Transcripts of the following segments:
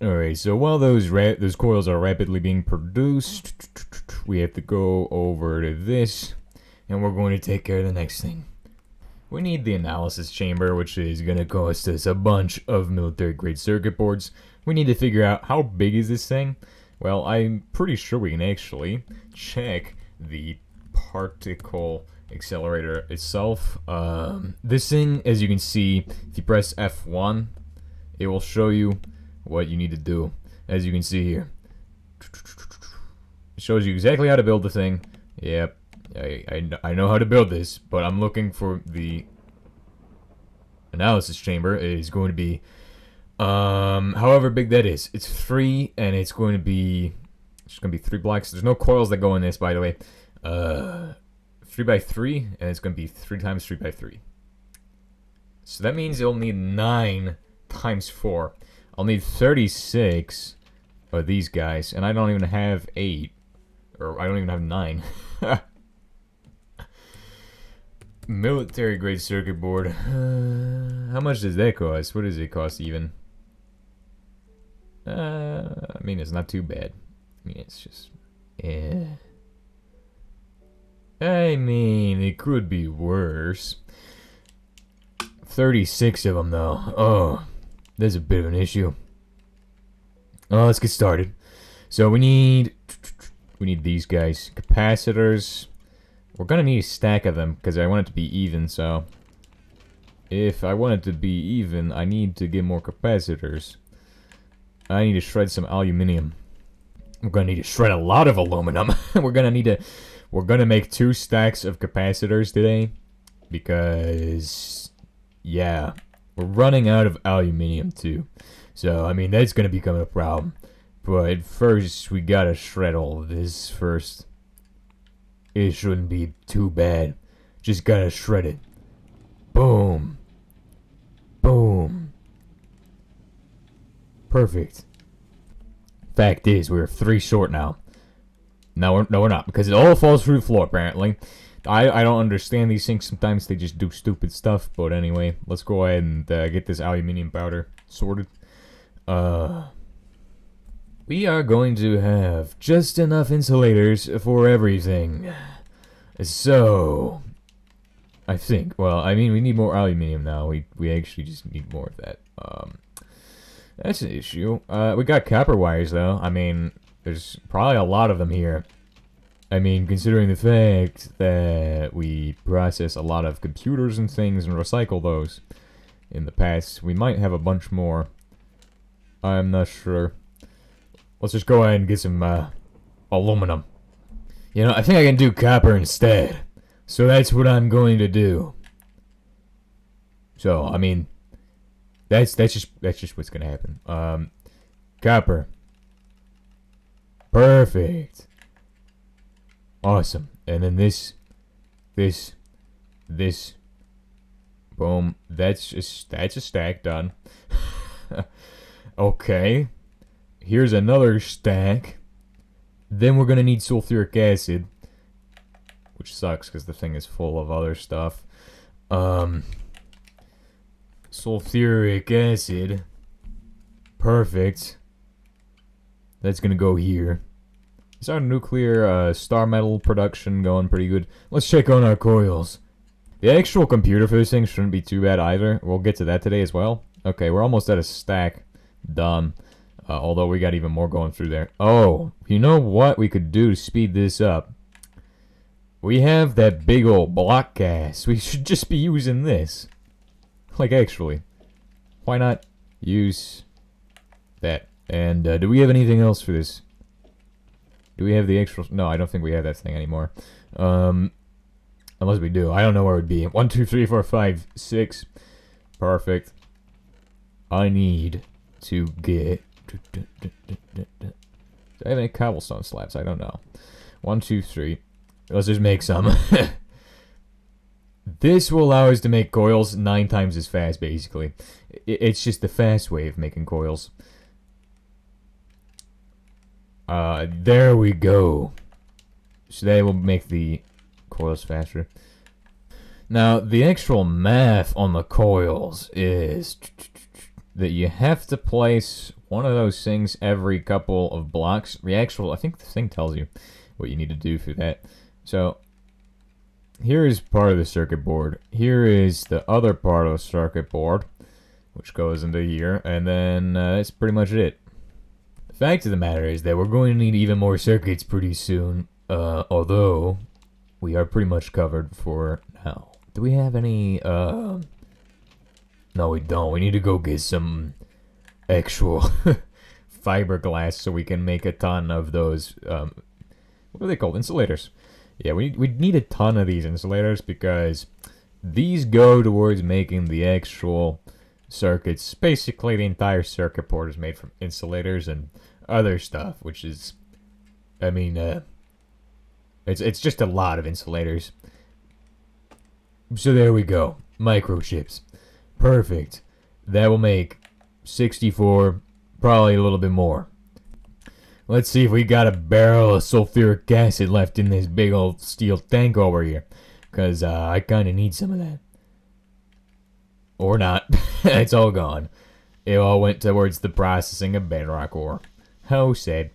Alright, so while those coils are rapidly being produced, we have to go over to this, and we're going to take care of the next thing. We need the analysis chamber, which is going to cost us a bunch of military-grade circuit boards. We need to figure out how big is this thing. Well, I'm pretty sure we can actually check the particle accelerator itself. This thing, as you can see, if you press F1, it will show you what you need to do. As you can see here, it shows you exactly how to build the thing. Yep, I know how to build this, but I'm looking for the analysis chamber. It is going to be however big that is. It's 3, and it's going to be 3 blocks. There's no coils that go in this, by the way. 3 by 3, and it's going to be 3 times 3 by 3. So that means you'll need 9 times 4. I'll need 36 of these guys, and I don't even have 8. Or I don't even have 9. Military grade circuit board. How much does that cost? What does it cost even? I mean, it's not too bad. I mean, it's just... I mean, it could be worse. 36 of them, though. Oh, there's a bit of an issue. Oh, let's get started. So we need these guys. Capacitors. We're gonna need a stack of them because I want it to be even. So if I want it to be even, I need to get more capacitors. I need to shred some aluminum. We're gonna need to shred a lot of aluminum. We're gonna make 2 stacks of capacitors today because, yeah, we're running out of aluminum too. So, I mean, that's gonna become a problem. But first, we gotta shred all of this first. It shouldn't be too bad. Just gotta shred it. Boom. Boom. Perfect. Fact is, we're 3 short now. No, we're not, because it all falls through the floor, apparently. I don't understand these things. Sometimes they just do stupid stuff. But anyway, let's go ahead and get this aluminium powder sorted. We are going to have just enough insulators for everything. So, I think, well, I mean, we need more aluminum now. We actually just need more of that. That's an issue. We got copper wires, though. I mean, there's probably a lot of them here. I mean, considering the fact that we process a lot of computers and things and recycle those in the past, we might have a bunch more. I'm not sure. Let's just go ahead and get some aluminum. You know, I think I can do copper instead. So that's what I'm going to do. So, I mean, that's just what's gonna happen. Copper. Perfect. Awesome. And then this. Boom. That's a stack done. Okay. Here's another stack. Then we're gonna need sulfuric acid, which sucks because the thing is full of other stuff. Sulfuric acid. Perfect. That's gonna go here. Is our nuclear star metal production going pretty good? Let's check on our coils. The actual computer for this thing shouldn't be too bad either. We'll get to that today as well. Okay, we're almost at a stack. Done. Although we got even more going through there. Oh, you know what we could do to speed this up? We have that big old block gas. We should just be using this. Like, actually. Why not use that? And do we have anything else for this? Do we have the extra... No, I don't think we have that thing anymore. Unless we do. I don't know where it would be. 1, 2, 3, 4, 5, 6. Perfect. I need to get... Do I have any cobblestone slabs? I don't know. 1, 2, 3. Let's just make some. This will allow us to make coils 9 times as fast, basically. It's just the fast way of making coils. There we go. So that will make the coils faster. Now, the actual math on the coils is... that you have to place one of those things every couple of blocks. I think the thing tells you what you need to do for that. So here is part of the circuit board. Here is the other part of the circuit board, which goes into here, and then that's pretty much it. The fact of the matter is that we're going to need even more circuits pretty soon, although we are pretty much covered for now. Do we have any, No, we don't. We need to go get some actual fiberglass so we can make a ton of those, what are they called? Insulators. Yeah, we need a ton of these insulators because these go towards making the actual circuits. Basically, the entire circuit board is made from insulators and other stuff, which is, I mean, it's just a lot of insulators. So there we go. Microchips. Perfect. That will make 64, probably a little bit more. Let's see if we got a barrel of sulfuric acid left in this big old steel tank over here. Because I kind of need some of that. Or not. It's all gone. It all went towards the processing of bedrock ore. How sad.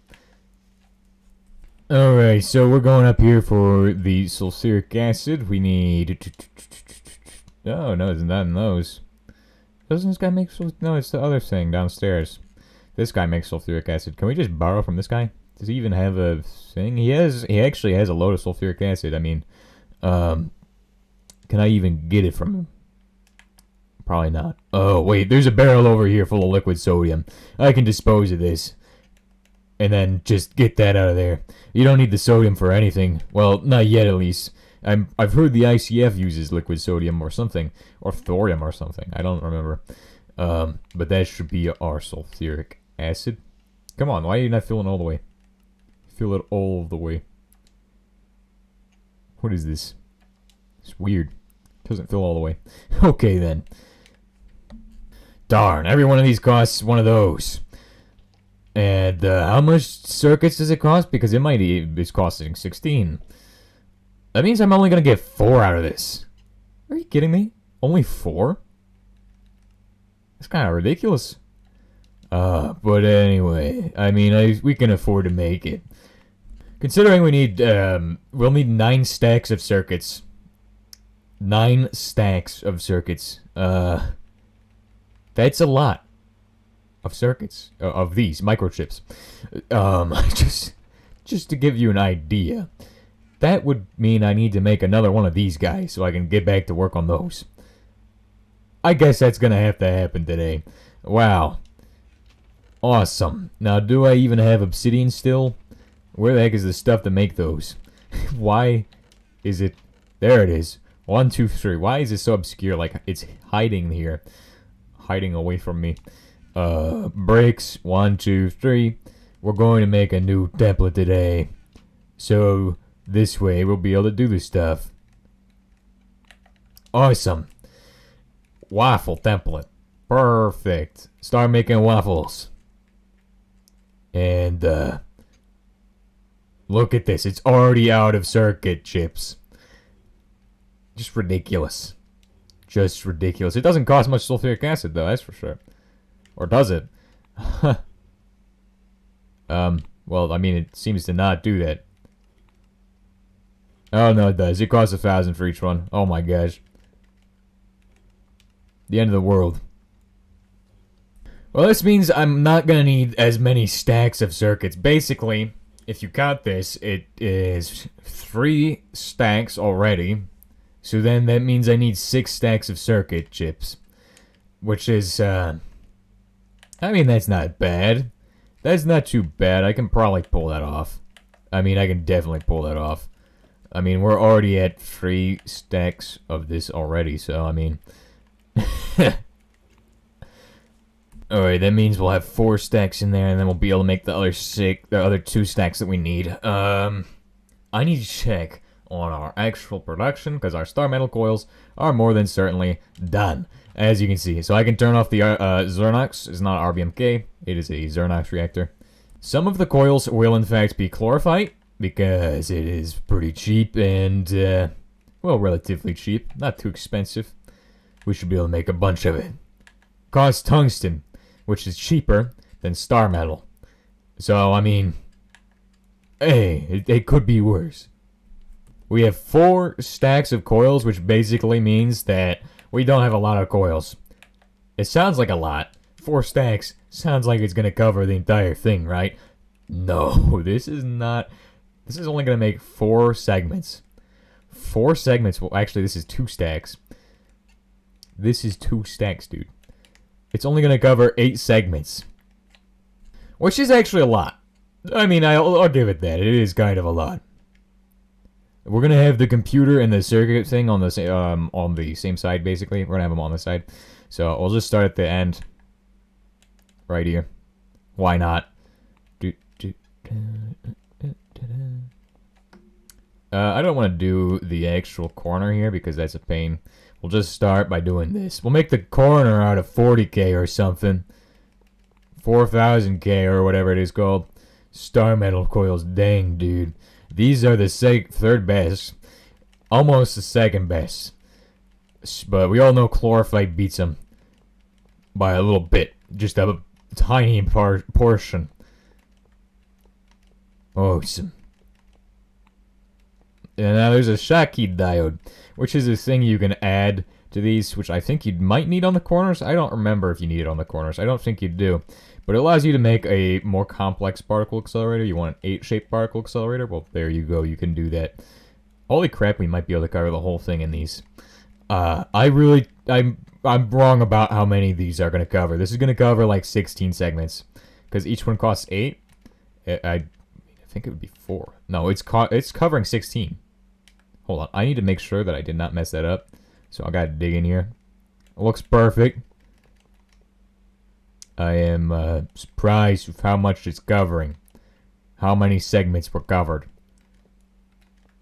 Alright, so we're going up here for the sulfuric acid. We need... Oh, no, it's not in those. Doesn't this guy make... No, it's the other thing downstairs. This guy makes sulfuric acid. Can we just borrow from this guy? Does he even have a thing? He actually has a load of sulfuric acid. I mean, can I even get it from him? Probably not. Oh, wait, there's a barrel over here full of liquid sodium. I can dispose of this. And then just get that out of there. You don't need the sodium for anything. Well, not yet at least. I've heard the ICF uses liquid sodium or something. Or thorium or something. I don't remember. But that should be our sulfuric acid. Come on, why are you not filling all the way? Fill it all the way. What is this? It's weird. Doesn't fill all the way. Okay then. Darn, every one of these costs one of those. And how much circuits does it cost? Because it's costing 16. That means I'm only gonna get 4 out of this. Are you kidding me? Only 4? That's kind of ridiculous. But anyway, I mean, we can afford to make it. Considering we need, we'll need 9 stacks of circuits. 9 stacks of circuits. That's a lot of circuits, of these microchips. Just to give you an idea, that would mean I need to make another one of these guys so I can get back to work on those. I guess that's gonna have to happen today. Wow. Awesome. Now, do I even have obsidian still? Where the heck is the stuff to make those? Why is it... There it is. 1, 2, 3. Why is it so obscure? Like, it's hiding here. Hiding away from me. Bricks. 1, 2, 3. We're going to make a new template today. So, this way we'll be able to do this stuff. Awesome. Waffle template. Perfect. Start making waffles. And, look at this. It's already out of circuit chips. Just ridiculous. Just ridiculous. It doesn't cost much sulfuric acid, though, that's for sure. Or does it? Well, I mean, it seems to not do that. Oh, no, it does. It costs 1,000 for each one. Oh, my gosh. The end of the world. Well, this means I'm not going to need as many stacks of circuits. Basically, if you count this, it is 3 stacks already. So then that means I need 6 stacks of circuit chips. Which is, I mean, that's not bad. That's not too bad. I can probably pull that off. I mean, I can definitely pull that off. I mean, we're already at 3 stacks of this already, so, I mean... Alright, that means we'll have 4 stacks in there, and then we'll be able to make the other 2 stacks that we need. I need to check on our actual production, because our star metal coils are more than certainly done, as you can see. So I can turn off the Xernox. It's not RBMK, it is a Xernox reactor. Some of the coils will in fact be chlorophyte, because it is pretty cheap and, well, relatively cheap. Not too expensive. We should be able to make a bunch of it. Costs tungsten. which is cheaper than star metal. So, I mean, hey, it could be worse. We have 4 stacks of coils, which basically means that we don't have a lot of coils. It sounds like a lot. 4 stacks sounds like it's going to cover the entire thing, right? No, this is not. This is only going to make 4 segments. 4 segments. Well, actually, this is 2 stacks. This is 2 stacks, dude. It's only going to cover 8 segments. Which is actually a lot. I mean, I'll give it that. It is kind of a lot. We're going to have the computer and the circuit thing on the same side, basically. We're going to have them on the side. So, we'll just start at the end. Right here. Why not? I don't want to do the actual corner here because that's a pain. We'll just start by doing this. We'll make the corner out of 40k or something. 4000k or whatever it is called. Star metal coils. Dang, dude. These are the third best. Almost the second best. But we all know chlorophyte beats them. By a little bit. Just a tiny portion. Awesome. And now there's a Schottky diode, which is a thing you can add to these, which I think you might need on the corners. I don't remember if you need it on the corners. I don't think you do. But it allows you to make a more complex particle accelerator. You want an 8-shaped particle accelerator? Well, there you go. You can do that. Holy crap, we might be able to cover the whole thing in these. I'm wrong about how many of these are going to cover. This is going to cover like 16 segments. Because each one costs 8. I think it would be 4. No, it's covering 16. Hold on. I need to make sure that I did not mess that up. So I gotta dig in here. It looks perfect. I am surprised with how much it's covering. How many segments were covered.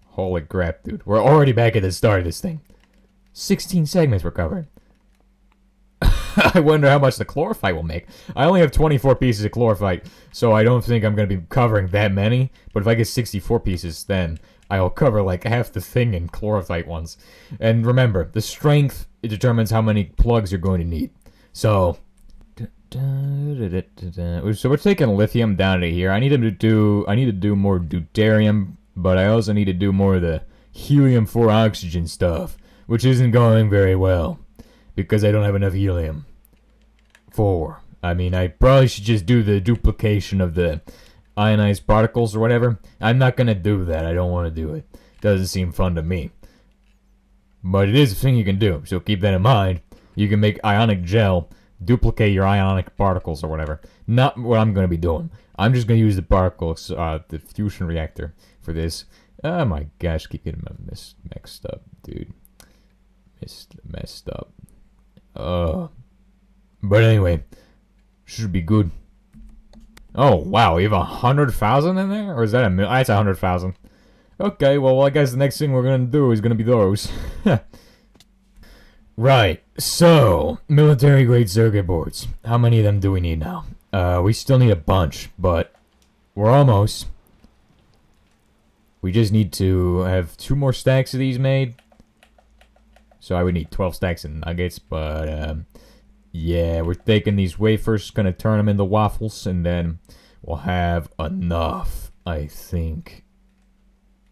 Holy crap, dude. We're already back at the start of this thing. 16 segments were covered. I wonder how much the chlorophyte will make. I only have 24 pieces of chlorophyte, so I don't think I'm going to be covering that many. But if I get 64 pieces, then I'll cover like half the thing in chlorophyte ones. And remember, the strength, it determines how many plugs you're going to need. So we're taking lithium down to here. I need to do more deuterium, but I also need to do more of the helium-4 oxygen stuff, which isn't going very well. Because I don't have enough helium. 4. I mean, I probably should just do the duplication of the ionized particles or whatever. I'm not going to do that. I don't want to do it. Doesn't seem fun to me. But it is a thing you can do, so keep that in mind. You can make ionic gel, duplicate your ionic particles or whatever. Not what I'm going to be doing. I'm just going to use the particles, the fusion reactor for this. Oh my gosh, keep getting mixed up, dude. Messed up. But anyway, should be good. Oh wow, you have 100,000 in there, or is that a million? That's 100,000. Okay, well, I guess the next thing we're gonna do is gonna be those. Right. So, military grade circuit boards. How many of them do we need now? We still need a bunch, but we're almost. We just need to have 2 more stacks of these made. So I would need 12 stacks of nuggets, but yeah, we're taking these wafers, gonna turn them into waffles, and then we'll have enough, I think.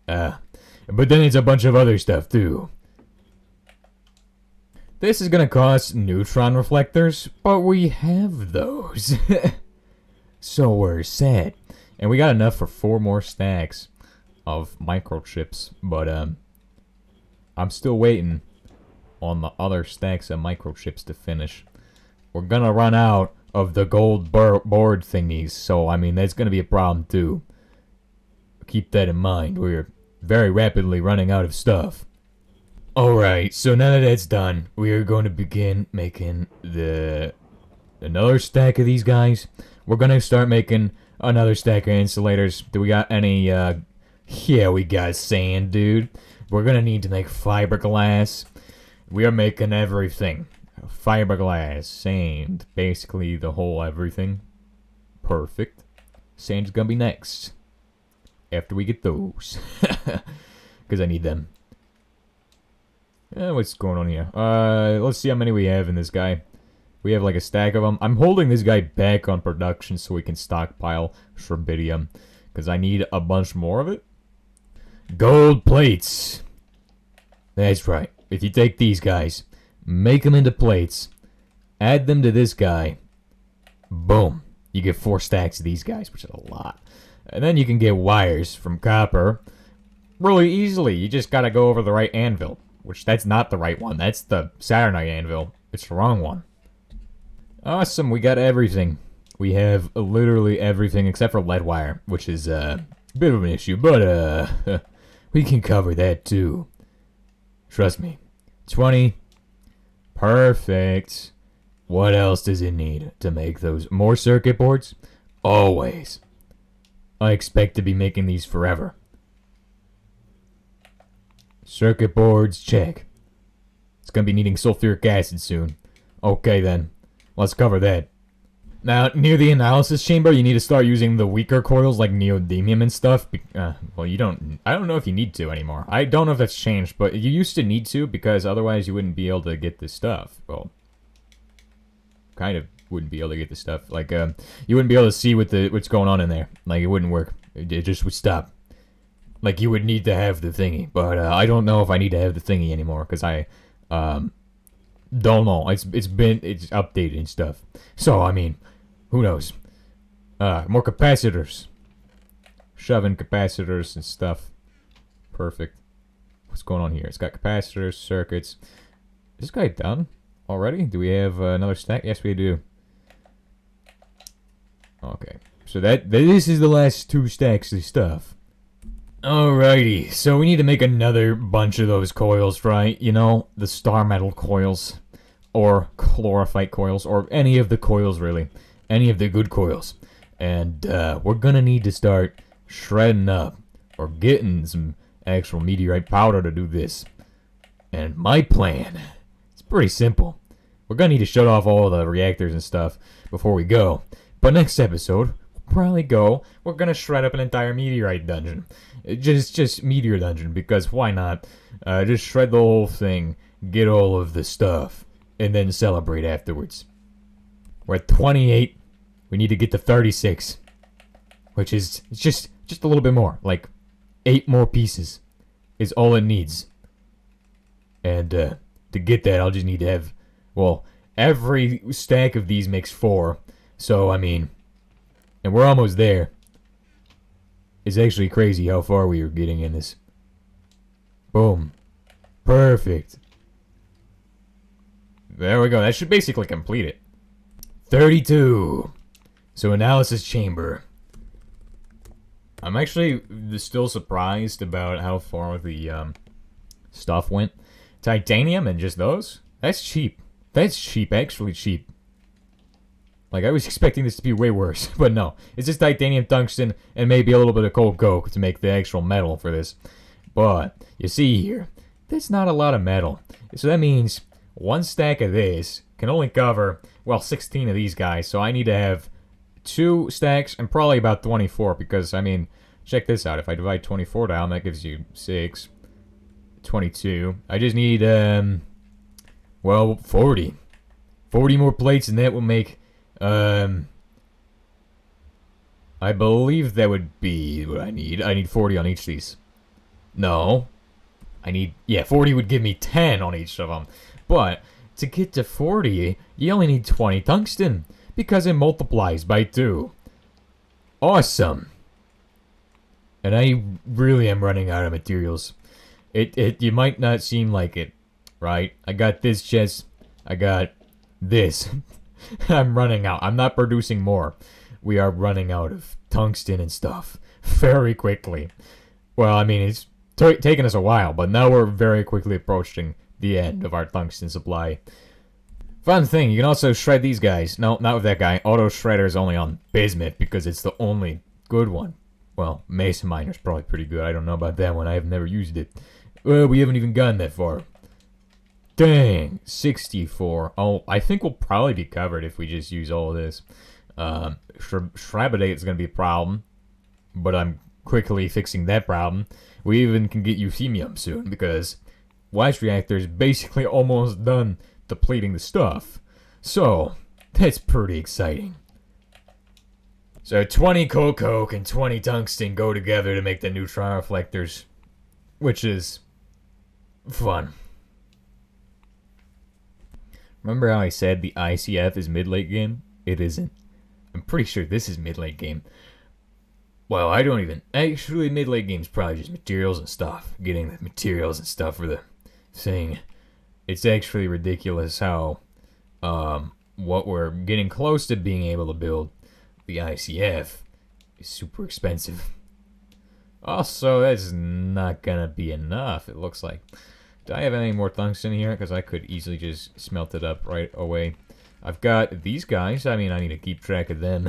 But then it's a bunch of other stuff too. This is gonna cost neutron reflectors, but we have those. So we're set. And we got enough for 4 more stacks of microchips, but I'm still waiting on the other stacks of microchips to finish. We're gonna run out of the gold board thingies, so I mean that's gonna be a problem too. Keep that in mind. We're very rapidly running out of stuff. Alright, so now that that's done, we are going to begin making another stack of these guys. We're gonna start making another stack of insulators. Do we got any yeah, we got sand, dude. We're gonna need to make fiberglass. We are making everything. Fiberglass, sand, basically the whole everything. Perfect. Sand's gonna be next. After we get those. Because I need them. What's going on here? Let's see how many we have in this guy. We have like a stack of them. I'm holding this guy back on production so we can stockpile Sherbidium, because I need a bunch more of it. Gold plates. That's right. If you take these guys, make them into plates, add them to this guy, boom. You get 4 stacks of these guys, which is a lot. And then you can get wires from copper really easily. You just gotta go over the right anvil, which that's not the right one. That's the Saturnite anvil. It's the wrong one. Awesome, we got everything. We have literally everything except for lead wire, which is a bit of an issue, but we can cover that too. Trust me. 20. Perfect. What else does it need to make those? More circuit boards? Always. I expect to be making these forever. Circuit boards, check. It's gonna be needing sulfuric acid soon. Okay then. Let's cover that. Now, near the analysis chamber, you need to start using the weaker coils like neodymium and stuff. Well, you don't... I don't know if you need to anymore. I don't know if that's changed, but you used to need to because otherwise you wouldn't be able to get this stuff. Well, kind of wouldn't be able to get this stuff. Like, you wouldn't be able to see what's going on in there. Like, it wouldn't work. It just would stop. Like, you would need to have the thingy. But I don't know if I need to have the thingy anymore because I... don't know. It's updated and stuff. So, I mean... Who knows? More capacitors. Shoving capacitors and stuff. Perfect. What's going on here? It's got capacitors, circuits. Is this guy done already? Do we have another stack? Yes, we do. Okay. So this is the last 2 stacks of stuff. Alrighty. So we need to make another bunch of those coils, right? You know, the star metal coils. Or chlorophyte coils. Or any of the coils, really. Any of the good coils. And we're gonna need to start shredding up or getting some actual meteorite powder to do this. And my plan, it's pretty simple. We're gonna need to shut off all the reactors and stuff before we go. But next episode, we'll probably go, we're gonna shred up an entire meteorite dungeon. Just meteor dungeon, because why not? Just shred the whole thing, get all of the stuff, and then celebrate afterwards. We're at 28. We need to get to 36, which is just a little bit more. Like 8 more pieces is all it needs. And to get that, I'll just need to have, well, every stack of these makes 4. So I mean, and we're almost there. It's actually crazy how far we are getting in this. Boom, perfect. There we go. That should basically complete it. 32. So analysis chamber. I'm actually still surprised about how far the stuff went. Titanium and just those? That's cheap. That's cheap, actually cheap. Like, I was expecting this to be way worse, but no. It's just titanium, tungsten, and maybe a little bit of cold coke to make the actual metal for this. But, you see here, that's not a lot of metal. So that means 1 stack of this can only cover, well, 16 of these guys. So I need to have 2 stacks and probably about 24 because, I mean, check this out. If I divide 24 down, that gives you 6, 22. I just need, well, 40. 40 more plates and that will make, I believe that would be what I need. I need 40 on each of these. No. I need, yeah, 40 would give me 10 on each of them. But to get to 40, you only need 20 tungsten. Because it multiplies by 2. Awesome. And I really am running out of materials. You might not seem like it, right? I got this chest. I got this. I'm running out. I'm not producing more. We are running out of tungsten and stuff very quickly. Well, I mean, it's taken us a while, but now we're very quickly approaching the end of our tungsten supply. Fun thing, you can also shred these guys. No, not with that guy. Auto shredder is only on bismuth because it's the only good one. Well, mason miner's probably pretty good. I don't know about that one. I have never used it. Well, we haven't even gotten that far. Dang, 64. Oh, I think we'll probably be covered if we just use all of this. Shrabadate is going to be a problem, but I'm quickly fixing that problem. We even can get euphemium soon because Wax Reactor is basically almost done depleting the stuff. So, that's pretty exciting. So 20 coke and 20 tungsten go together to make the neutron reflectors, which is fun. Remember how I said the ICF is mid-late game? It isn't. I'm pretty sure this is mid-late game. Well, I don't even... Actually, mid-late game is probably just materials and stuff. Getting the materials and stuff for the thing. It's actually ridiculous how what we're getting close to being able to build, the ICF, is super expensive. Also, that's not gonna be enough, it looks like. Do I have any more tungsten here? Because I could easily just smelt it up right away. I've got these guys. I mean, I need to keep track of them.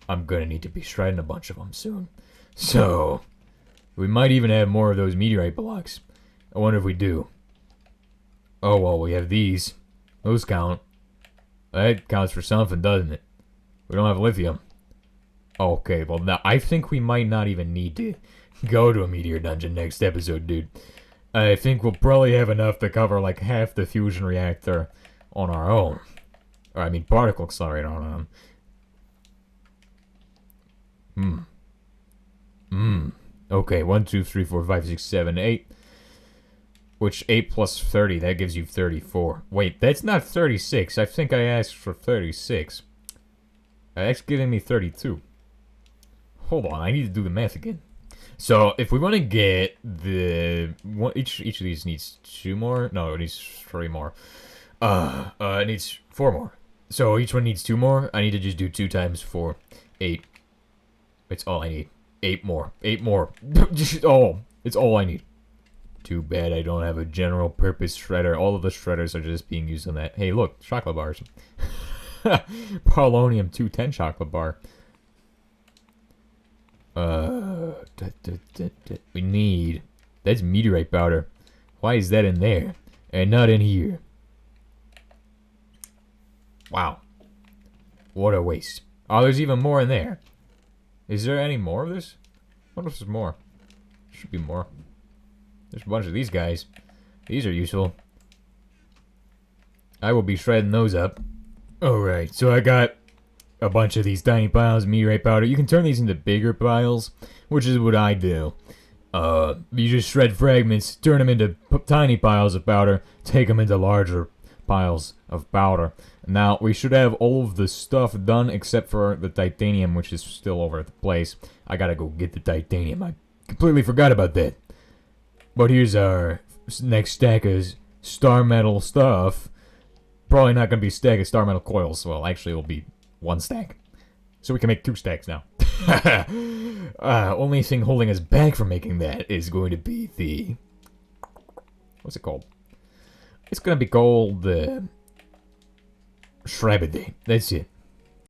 I'm gonna need to be shredding a bunch of them soon. So, we might even have more of those meteorite blocks. I wonder if we do. Oh, well, we have these. Those count. That counts for something, doesn't it? We don't have lithium. Okay, well, now I think we might not even need to go to a meteor dungeon next episode, dude. I think we'll probably have enough to cover like half the fusion reactor on our own. Or, I mean, particle accelerator on our own. Okay, 1, 2, 3, 4, 5, 6, 7, 8. Which 8 plus 30, that gives you 34. Wait, that's not 36. I think I asked for 36. That's giving me 32. Hold on, I need to do the math again. So, if we want to get the... Each of these needs 2 more? No, it needs 3 more. It needs 4 more. So, each one needs 2 more. I need to just do 2 times 4. 8. It's all I need. 8 more. 8 more. Oh, it's all I need. Too bad I don't have a general purpose shredder. All of the shredders are just being used on that. Hey, look, chocolate bars. Polonium 210 chocolate bar. We need... That's meteorite powder. Why is that in there? And not in here? Wow. What a waste. Oh, there's even more in there. Is there any more of this? What if there's more? Should be more. There's a bunch of these guys. These are useful. I will be shredding those up. Alright, so I got a bunch of these tiny piles of meteorite powder. You can turn these into bigger piles, which is what I do. You just shred fragments, turn them into tiny piles of powder, take them into larger piles of powder. Now, we should have all of the stuff done except for the titanium, which is still over at the place. I gotta go get the titanium. I completely forgot about that. But here's our next stack of star metal stuff. Probably not gonna be a stack of star metal coils. Well, actually, it'll be 1 stack. So we can make 2 stacks now. Only thing holding us back from making that is going to be the... What's it called? It's gonna be called the... Shrabiday. That's it.